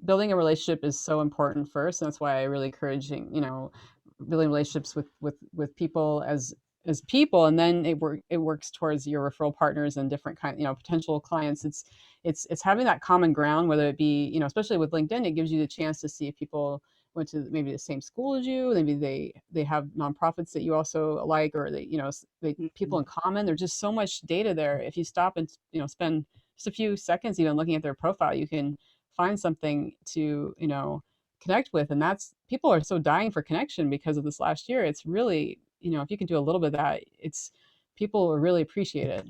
building a relationship is so important first. And that's why I really encouraging, building relationships with people as people, and then it works towards your referral partners and different potential clients. It's having that common ground, whether it be, especially with LinkedIn, it gives you the chance to see if people went to maybe the same school as you, maybe they have nonprofits that you also like, or they people in common. There's just so much data there. If you stop and spend just a few seconds even looking at their profile, you can find something to connect with. And that's, people are so dying for connection because of this last year. It's really, if you can do a little bit of that, it's, people will really appreciate it.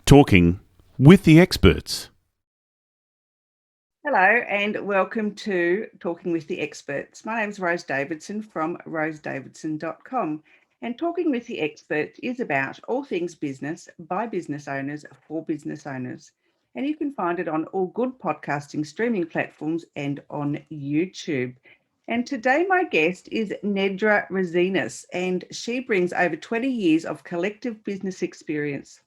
Talking with the Experts. Hello and welcome to Talking with the Experts. My name is Rose Davidson from rosedavidson.com, and Talking with the Experts is about all things business by business owners for business owners. And you can find it on all good podcasting streaming platforms and on YouTube. And today my guest is Nedra Rezinas, and she brings over 20 years of collective business experience,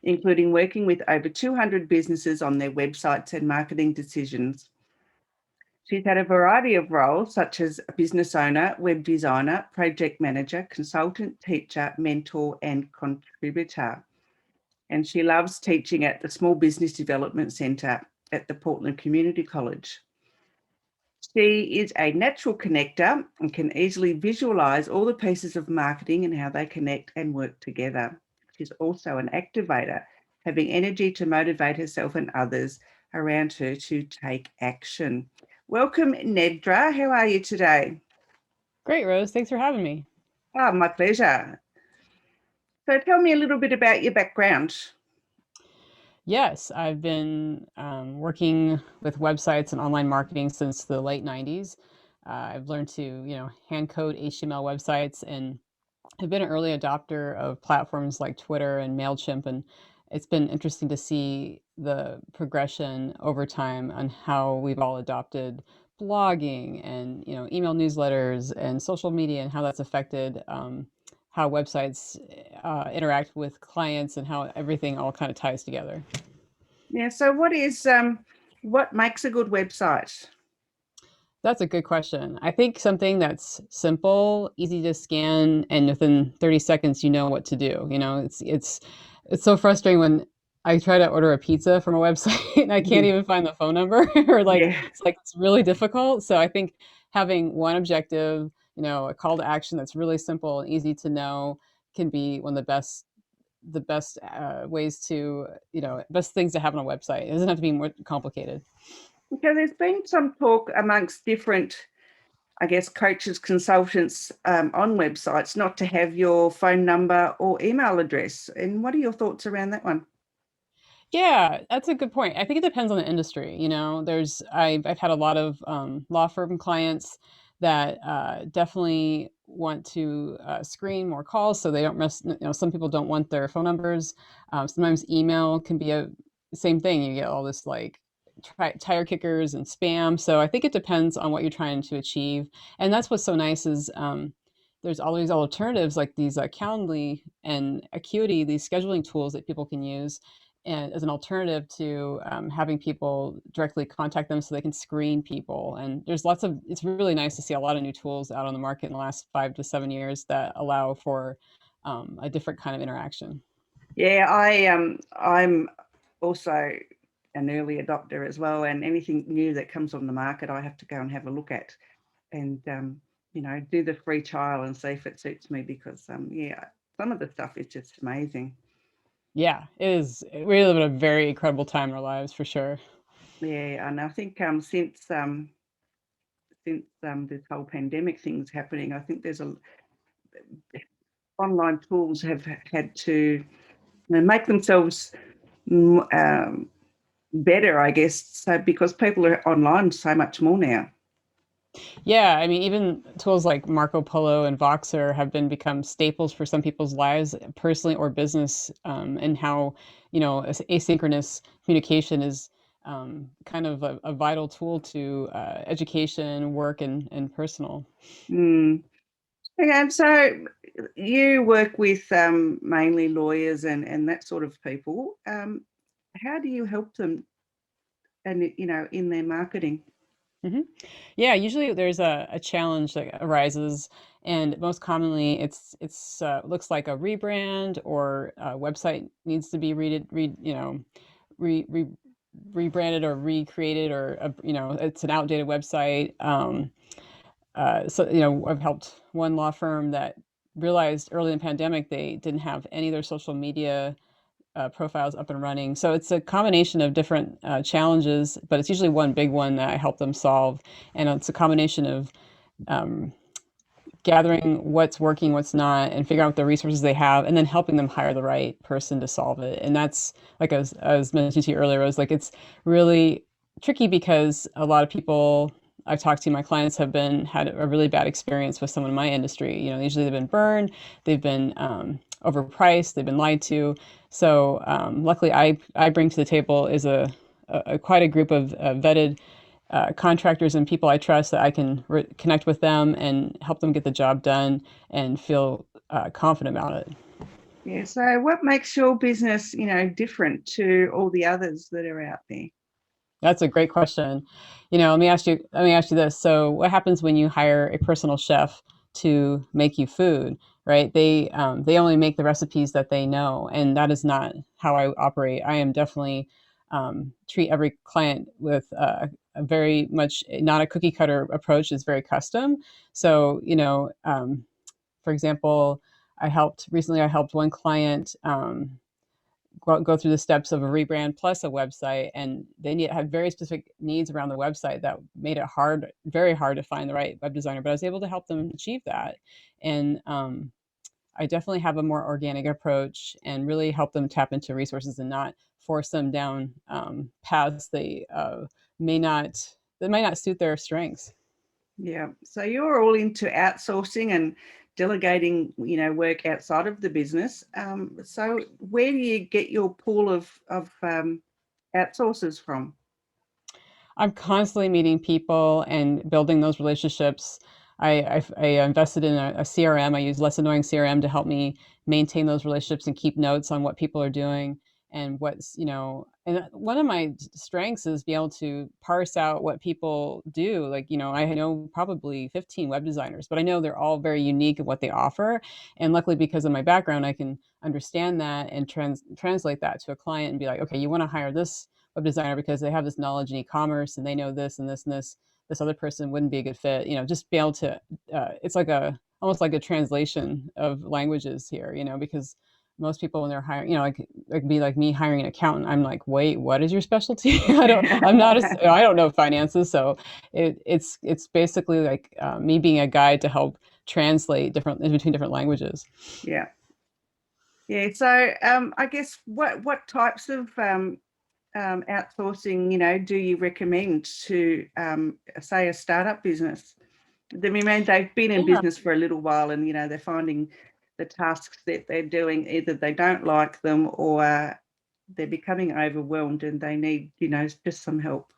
including working with over 200 businesses on their websites and marketing decisions. She's had a variety of roles such as a business owner, web designer, project manager, consultant, teacher, mentor, and contributor. And she loves teaching at the Small Business Development Centre at the Portland Community College. She is a natural connector and can easily visualise all the pieces of marketing and how they connect and work together. She's also an activator, having energy to motivate herself and others around her to take action. Welcome, Nedra. How are you today? Great, Rose. Thanks for having me. Oh, my pleasure. So tell me a little bit about your background. Yes, I've been working with websites and online marketing since the late 90s. I've learned to, hand code HTML websites, and I've been an early adopter of platforms like Twitter and MailChimp, and it's been interesting to see the progression over time on how we've all adopted blogging and email newsletters and social media, and how that's affected how websites interact with clients and how everything all kind of ties together. Yeah. So what makes a good website? That's a good question. I think something that's simple, easy to scan, and within 30 seconds, you know what to do. It's so frustrating when I try to order a pizza from a website and I can't even find the phone number, or it's really difficult. So I think having one objective, a call to action that's really simple and easy to know, can be one of the best ways to, best things to have on a website. It doesn't have to be more complicated. Okay, there's been some talk amongst different, I guess, coaches, consultants on websites not to have your phone number or email address. And what are your thoughts around that one? Yeah, that's a good point. I think it depends on the industry. I've had a lot of law firm clients that definitely want to screen more calls, so they don't miss. Some people don't want their phone numbers. Sometimes email can be a same thing. You get all this like tire kickers and spam. So I think it depends on what you're trying to achieve, and that's what's so nice is. There's all these alternatives like these Calendly and Acuity, these scheduling tools that people can use, and as an alternative to having people directly contact them so they can screen people. And it's really nice to see a lot of new tools out on the market in the last 5 to 7 years that allow for a different kind of interaction. Yeah, I'm also an early adopter as well, and anything new that comes on the market, I have to go and have a look at, and do the free trial and see if it suits me, because some of the stuff is just amazing. Yeah, it is. We live in a very incredible time in our lives, for sure. Yeah, and I think since this whole pandemic thing's happening, I think there's online tools have had to make themselves better, I guess, so because people are online so much more now. Yeah, I mean, even tools like Marco Polo and Voxer have become staples for some people's lives, personally or business, and how, asynchronous communication is kind of a vital tool to education, work, and personal. Mm. Okay, and so you work with mainly lawyers and that sort of people. How do you help them, and in their marketing? hmm Yeah, usually there's a challenge that arises, and most commonly it's looks like a rebrand or a website needs to be re, re, rebranded or recreated, or it's an outdated website. So I've helped one law firm that realized early in the pandemic they didn't have any of their social media profiles up and running. So it's a combination of different challenges, but it's usually one big one that I help them solve. And it's a combination of um, gathering what's working, what's not, and figuring out what the resources they have, and then helping them hire the right person to solve it. And that's, like I was mentioning to you earlier, was like it's really tricky because a lot of people I've talked to, my clients, have had a really bad experience with someone in my industry. Usually they've been burned, they've been overpriced, they've been lied to. So luckily, I bring to the table is a quite a group of vetted contractors and people I trust, that I can connect with them and help them get the job done and feel confident about it. Yeah. So what makes your business, different to all the others that are out there? That's a great question. Let me ask you this. So what happens when you hire a personal chef to make you food, right? They only make the recipes that they know, and that is not how I operate. I am definitely treat every client with a very much not a cookie cutter approach. It's very custom. So for example, I helped one client go through the steps of a rebrand plus a website, and had very specific needs around the website that made it very hard to find the right web designer, but I was able to help them achieve that. And I definitely have a more organic approach and really help them tap into resources and not force them down paths may not that might not suit their strengths. Yeah. So you're all into outsourcing and delegating, work outside of the business. So where do you get your pool of outsourcers from? I'm constantly meeting people and building those relationships. I invested in a CRM. I use Less Annoying CRM to help me maintain those relationships and keep notes on what people are doing and and one of my strengths is be able to parse out what people do. Like, I know probably 15 web designers, but I know they're all very unique in what they offer. And luckily, because of my background, I can understand that and translate that to a client and be like, okay, you want to hire this web designer because they have this knowledge in e-commerce and they know this and this and this other person wouldn't be a good fit. Just be able to it's like a almost like a translation of languages here, because most people when they're hiring, like be like me hiring an accountant, I'm like, wait, what is your specialty? I don't know finances. So it's basically like me being a guide to help translate different in between different languages. Yeah. Yeah. So I guess what types of outsourcing, do you recommend to, say, a startup business? I mean, they've been in Yeah. business for a little while, and they're finding the tasks that they're doing, either they don't like them or they're becoming overwhelmed, and they need, just some help.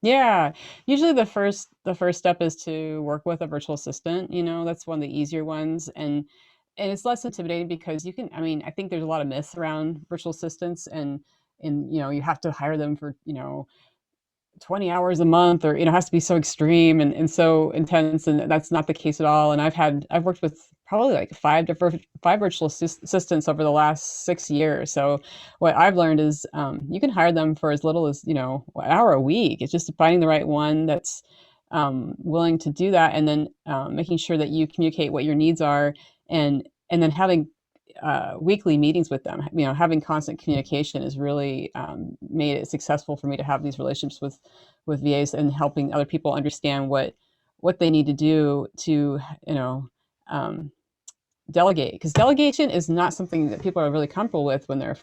Yeah, usually the first step is to work with a virtual assistant. That's one of the easier ones, and it's less intimidating because you can. I mean, I think there's a lot of myths around virtual assistants, and you have to hire them for 20 hours a month, or it has to be so extreme and so intense, and that's not the case at all. And I've worked with probably like five virtual assistants over the last 6 years. So what I've learned is you can hire them for as little as an hour a week. It's just finding the right one that's willing to do that, and then making sure that you communicate what your needs are, and then having weekly meetings with them. Having constant communication has really made it successful for me to have these relationships with VAs and helping other people understand what they need to do to um, delegate, because delegation is not something that people are really comfortable with when they're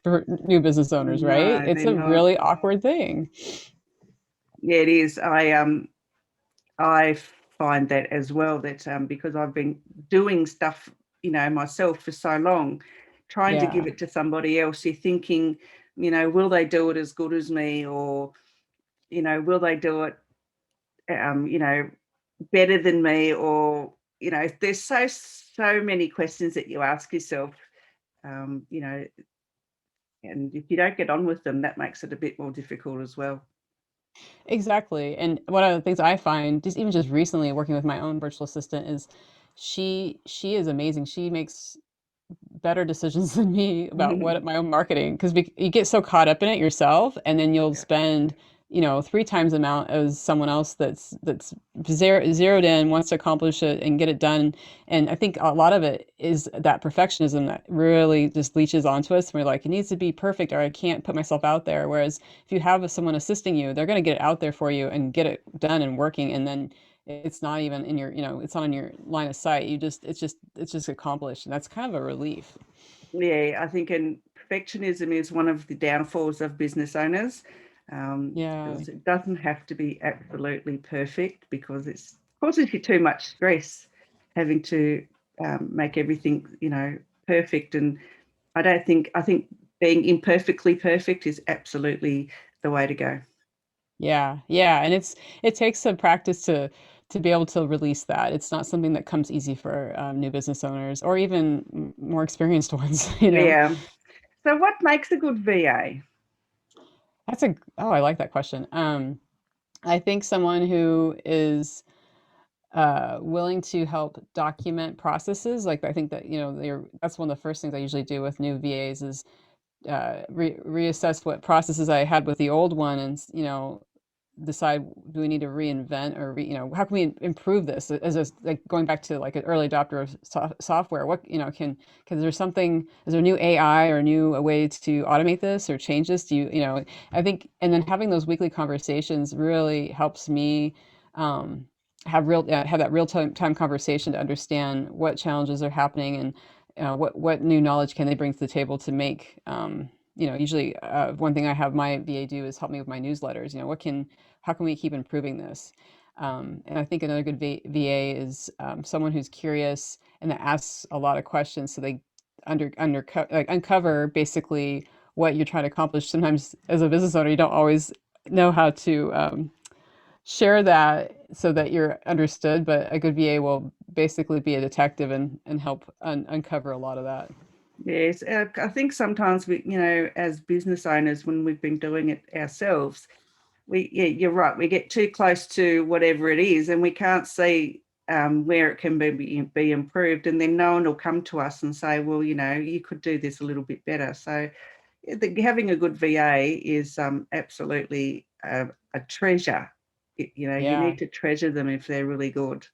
new business owners, right? No, It's they're a not. really awkward thing. Yeah, it is. I find that as well, that because I've been doing stuff, myself for so long, trying to give Yeah. it to somebody else, you're thinking, will they do it as good as me, or will they do it better than me, or there's so many questions that you ask yourself, um, you know and if you don't get on with them, that makes it a bit more difficult as well. Exactly. And one of the things I find, just even just recently working with my own virtual assistant, is she is amazing. She makes better decisions than me about what my own marketing, because you get so caught up in it yourself, and then you'll Yeah. spend, three times the amount as someone else that's zeroed in, wants to accomplish it and get it done. And I think a lot of it is that perfectionism that really just leaches onto us. We're like, it needs to be perfect, or I can't put myself out there. Whereas if you have someone assisting you, they're going to get it out there for you and get it done and working, and then it's not even in your, it's not in your line of sight. It's just accomplished, and that's kind of a relief. Yeah, I think, and perfectionism is one of the downfalls of business owners, Yeah. because it doesn't have to be absolutely perfect, because it causes you too much stress having to make everything, perfect. And I think being imperfectly perfect is absolutely the way to go. Yeah, yeah, and it takes some practice to be able to release that. It's not something that comes easy for new business owners or even more experienced ones, you know. Yeah. So what makes a good VA? I like that question. I think someone who is willing to help document processes. Like, I think that, that's one of the first things I usually do with new VAs is reassess what processes I had with the old one, and decide, do we need to reinvent, or how can we improve this, as like going back to like an early adopter of software. What, can there something, is there a new AI or a new way to automate this or change this? Do I think, and then having those weekly conversations really helps me have that real time conversation to understand what challenges are happening, and what new knowledge can they bring to the table to make, usually one thing I have my VA do is help me with my newsletters. How can we keep improving this? And I think another good VA is someone who's curious and that asks a lot of questions, so they uncover basically what you're trying to accomplish. Sometimes as a business owner, you don't always know how to share that so that you're understood, but a good VA will basically be a detective and help uncover a lot of that. Yes, I think sometimes we, as business owners, when we've been doing it ourselves, yeah, you're right. We get too close to whatever it is, and we can't see where it can be improved. And then no one will come to us and say, well, you could do this a little bit better. So having a good VA is absolutely a treasure. You Yeah. need to treasure them if they're really good.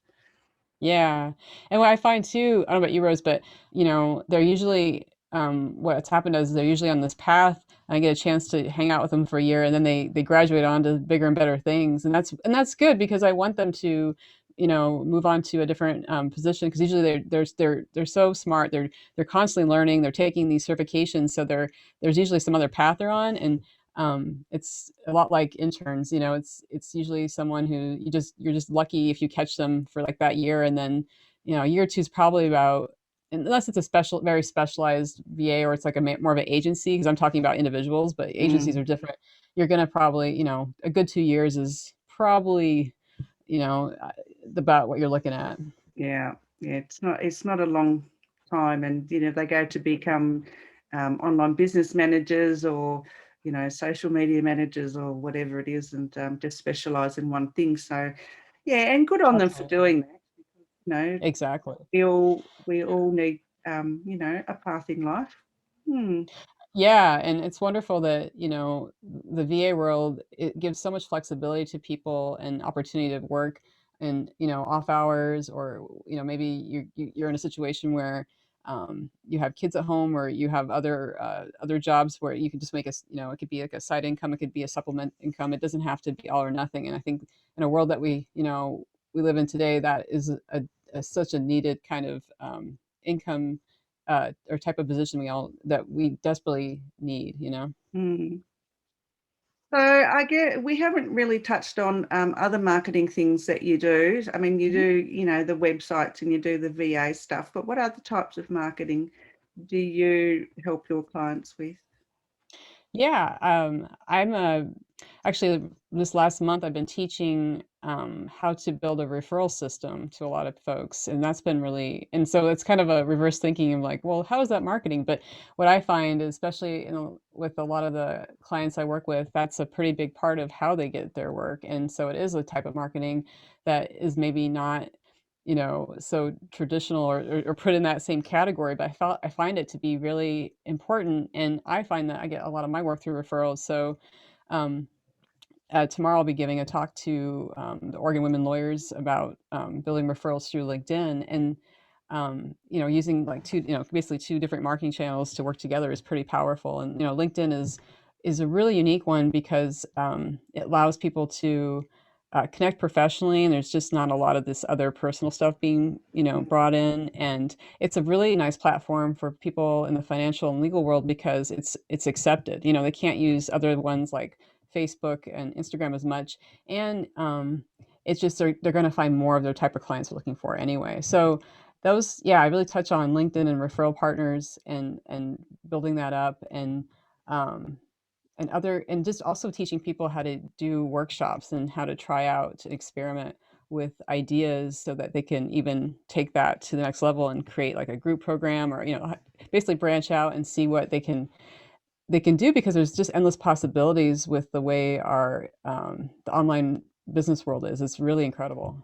Yeah. And what I find too, I don't know about you, Rose, but they're usually, what's happened is they're usually on this path, and I get a chance to hang out with them for a year, and then they graduate on to bigger and better things. And that's good, because I want them to, move on to a different position, because usually they're so smart. They're constantly learning, they're taking these certifications. So there's usually some other path they're on. And it's a lot like interns. It's usually someone who you're just lucky if you catch them for like that year, and then year two is probably about, unless it's a very specialized VA, or it's like more of an agency, because I'm talking about individuals, but agencies Mm, are different. You're gonna probably, a good 2 years is probably, you know uh, about what you're looking at. yeah, yeah. It's not a long time, and they go to become online business managers, or social media managers, or whatever it is, and just specialize in one thing. So yeah, and good on them for Absolutely. doing that. You know, Exactly. we all need a path in life. Hmm. Yeah, and it's wonderful that, the VA world, it gives so much flexibility to people and opportunity to work and, off hours, or, maybe you're in a situation where you have kids at home, or you have other jobs where you can just make it could be like a side income, it could be a supplement income. It doesn't have to be all or nothing. And I think in a world that we live in today, that is such a needed kind of income, or type of position that we desperately need. Hmm. So I get we haven't really touched on other marketing things that you do. I mean, you do, the websites and you do the VA stuff, but what other types of marketing do you help your clients with? Yeah, I'm actually this last month I've been teaching how to build a referral system to a lot of folks, and that's been really and so it's kind of a reverse thinking of like, well, how is that marketing? But what I find, especially with a lot of the clients I work with, that's a pretty big part of how they get their work, and so it is a type of marketing that is maybe not so traditional or put in that same category, but I find it to be really important, and I find that I get a lot of my work through referrals. So, um, tomorrow I'll be giving a talk to the Oregon women lawyers about building referrals through LinkedIn, and using like basically two different marketing channels to work together is pretty powerful. And LinkedIn is a really unique one because it allows people to connect professionally, and there's just not a lot of this other personal stuff being brought in, and it's a really nice platform for people in the financial and legal world because it's accepted. They can't use other ones like Facebook and Instagram as much, and it's just they're going to find more of their type of clients they're looking for anyway. So those, yeah, I really touch on LinkedIn and referral partners and building that up, um, and just also teaching people how to do workshops and how to try out and experiment with ideas so that they can even take that to the next level and create like a group program, or basically branch out and see what they can do, because there's just endless possibilities with the way our the online business world is. It's really incredible.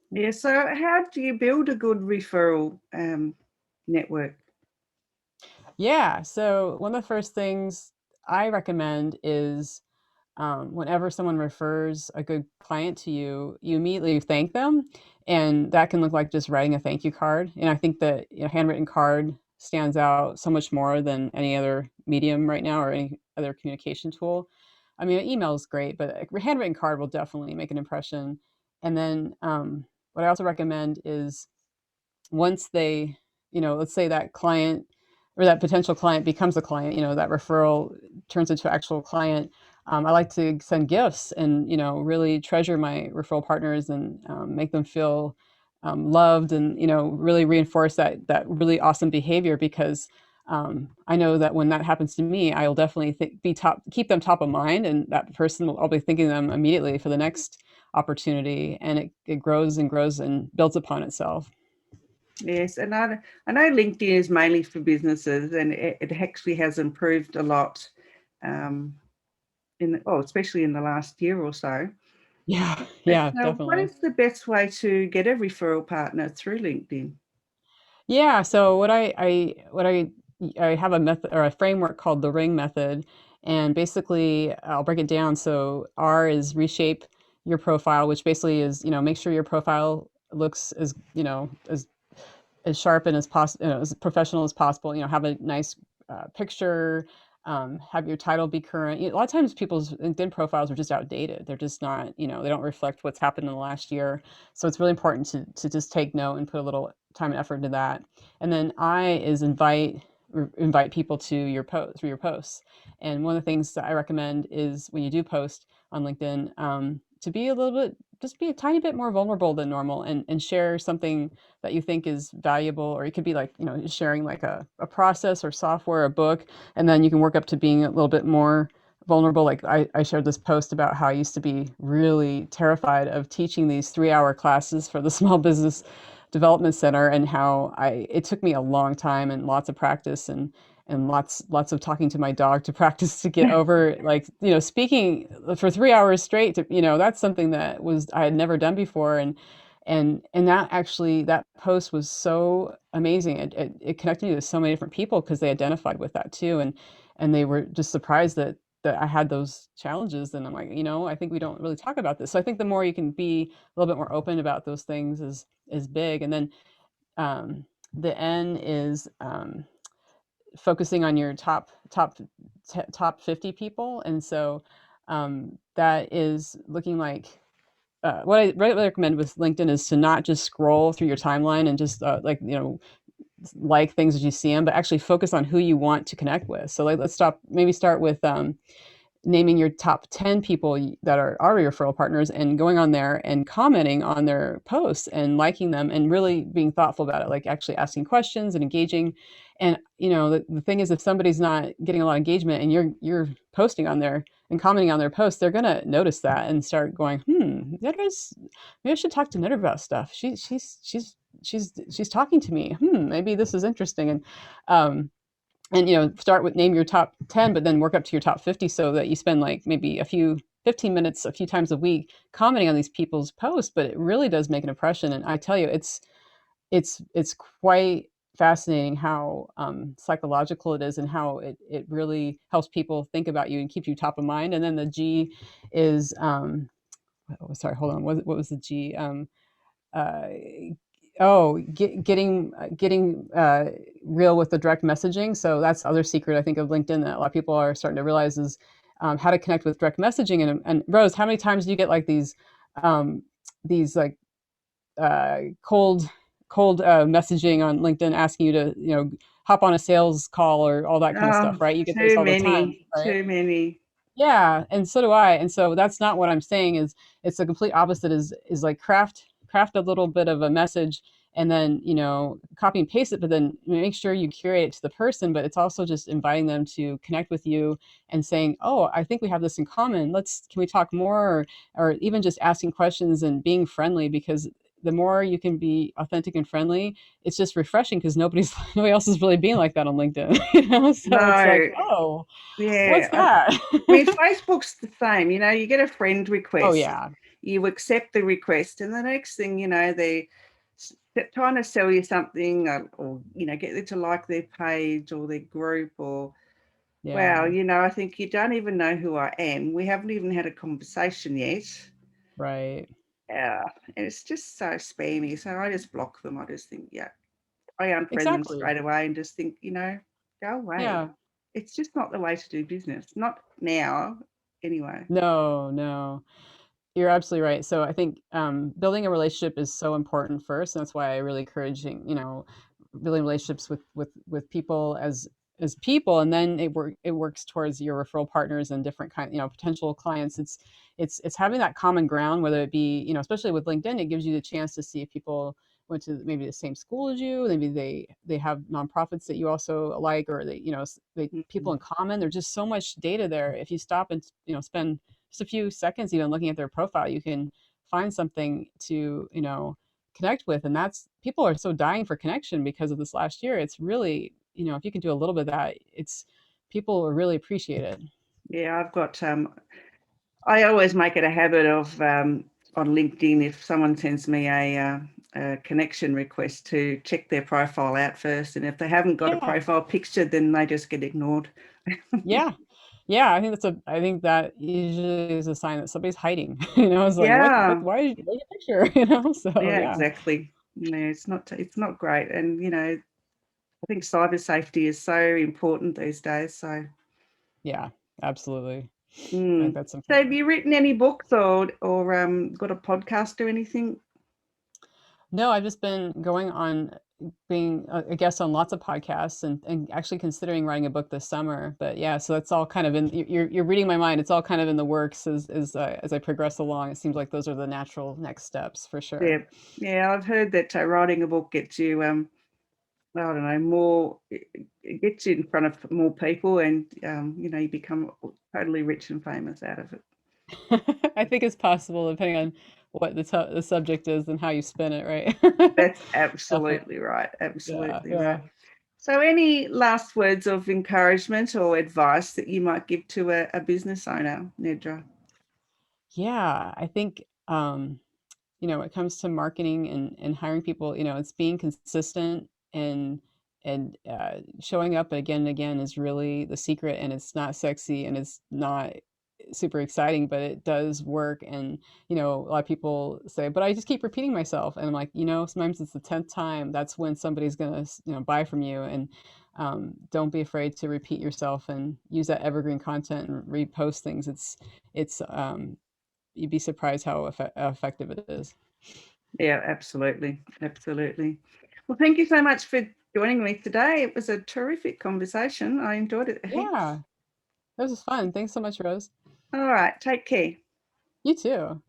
Yeah. So how do you build a good referral network? Yeah. So one of the first things I recommend is whenever someone refers a good client to you, you immediately thank them, and that can look like just writing a thank you card. And I think that handwritten card stands out so much more than any other medium right now or any other communication tool. I mean, email is great, but a handwritten card will definitely make an impression. And then what I also recommend is once they, let's say that client or that potential client becomes a client, that referral turns into an actual client. I like to send gifts and, really treasure my referral partners and make them feel loved, and, really reinforce that really awesome behavior, because I know that when that happens to me, I will definitely keep them top of mind, and that person I'll be thinking of them immediately for the next opportunity, and it grows and grows and builds upon itself. Yes, and I know LinkedIn is mainly for businesses, and it actually has improved a lot, um, especially in the last year or so. Yeah, But yeah, what definitely. is the best way to get a referral partner through LinkedIn? Yeah, so what I have a method or a framework called the ring method, and basically I'll break it down. So R is reshape your profile, which basically is, make sure your profile looks as sharp and as possible, as professional as possible. Have a nice picture, have your title be current. A lot of times people's LinkedIn profiles are just outdated. They're just not, they don't reflect what's happened in the last year. So it's really important to just take note and put a little time and effort into that. And then I is invite people to your post through your posts. And one of the things that I recommend is when you do post on LinkedIn, to be a little bit, just be a tiny bit more vulnerable than normal, and share something that you think is valuable, or it could be like, sharing like a process or software, a book, and then you can work up to being a little bit more vulnerable. Like I shared this post about how I used to be really terrified of teaching these 3-hour classes for the Small Business Development Center, and how it took me a long time and lots of practice, and lots of talking to my dog to practice to get over, like, speaking for 3 hours straight. That's something that was I had never done before, and that post was so amazing. It connected me to so many different people because they identified with that too, and they were just surprised that I had those challenges. And I'm like, I think we don't really talk about this. So I think the more you can be a little bit more open about those things is big. And then um, the N is focusing on your top 50 people, and so that is looking like what I really recommend with LinkedIn is to not just scroll through your timeline and just like things as you see them, but actually focus on who you want to connect with. So like, let's start with naming your top 10 people that are your referral partners and going on there and commenting on their posts and liking them and really being thoughtful about it, like actually asking questions and engaging. And the thing is, if somebody's not getting a lot of engagement and you're posting on there and commenting on their posts, they're gonna notice that and start going, Nedra's, maybe I should talk to Nedra about stuff. She's talking to me. Maybe this is interesting. And start with name your top 10, but then work up to your top 50, so that you spend like maybe 15 minutes a few times a week commenting on these people's posts. But it really does make an impression, and I tell you, it's quite fascinating how psychological it is, and how it really helps people think about you and keep you top of mind. And then the G is sorry, hold on, what was the G? Uh, getting real with the direct messaging. So that's the other secret, I think, of LinkedIn that a lot of people are starting to realize is how to connect with direct messaging. And Rose, how many times do you get like these like cold messaging on LinkedIn asking you to hop on a sales call or all that kind of Oh, stuff, right? You get those too all the time, many, right? too many. Yeah, and so do I. And so that's not what I'm saying. Is it's the complete opposite. Is like craft a little bit of a message, and then copy and paste it, but then make sure you curate it to the person. But it's also just inviting them to connect with you and saying, oh, I think we have this in common. Can we talk more? Or even just asking questions and being friendly, because the more you can be authentic and friendly, it's just refreshing, because nobody else is really being like that on LinkedIn. So it's like, No, oh, what's yeah. that? I mean, Facebook's the same. You get a friend Oh request, yeah, you accept the request, and the next thing they're trying to sell you something, or get you to like their page or their group, or wow, yeah, I think you don't even know who I am. We haven't even had a conversation yet. right, Yeah, and it's just so spammy. So I just block them. I just think, yeah, I unfriend them exactly. straight away and just think, go away. Yeah, It's just not the way to do business. Not now, anyway. no, no. You're absolutely right. So I think building a relationship is so important first, and that's why I really encouraging building relationships with people as people, and then it works towards your referral partners and different potential clients. It's having that common ground, whether it be especially with LinkedIn, it gives you the chance to see if people went to maybe the same school as you, maybe they have nonprofits that you also like, or they people Mhm. in common. There's just so much data there. If you stop and spend just a few seconds even looking at their profile, you can find something to connect with. And that's, people are so dying for connection because of this last year. It's really, if you can do a little bit of that, it's, people will really appreciate it. Yeah, I've got I always make it a habit of on LinkedIn, if someone sends me a connection request, to check their profile out first. And if they haven't got a Yeah, profile picture, then they just get ignored. yeah, yeah. I think that usually is a sign that somebody's hiding. It's like, what Yeah, why your picture? So yeah, yeah, exactly. Yeah, it's not great. And I think cyber safety is so important these days. So yeah, absolutely. I think mm. that's So have important. you written any books, or got a podcast or anything? No, I've just been going on being a guest on lots of podcasts, and actually considering writing a book this summer. But yeah, so that's all kind of in, you're reading my mind. It's all kind of in the works as I progress along. It seems like those are the natural next steps for sure. Yeah, yeah. I've heard that writing a book gets you I don't know, more, it gets you in front of more people, and you become totally rich and famous out of it. I think it's possible depending on what the subject is and how you spin it, right? That's Definitely. absolutely right. Yeah, Absolutely right. yeah. So, any last words of encouragement or advice that you might give to a business owner, Nedra? Yeah, I think when it comes to marketing and hiring people, it's being consistent and showing up again and again is really the secret. And it's not sexy and it's not super exciting, but it does work. And a lot of people say, but I just keep repeating myself, and I'm like, sometimes it's the 10th time. That's when somebody's gonna buy from you. And don't be afraid to repeat yourself and use that evergreen content and repost things. It's you'd be surprised how effective it is. Yeah, absolutely. Absolutely. Well, thank you so much for joining me today. It was a terrific conversation. I enjoyed it heaps. Yeah. This was fun. Thanks so much, Rose. All right. Take care. You too.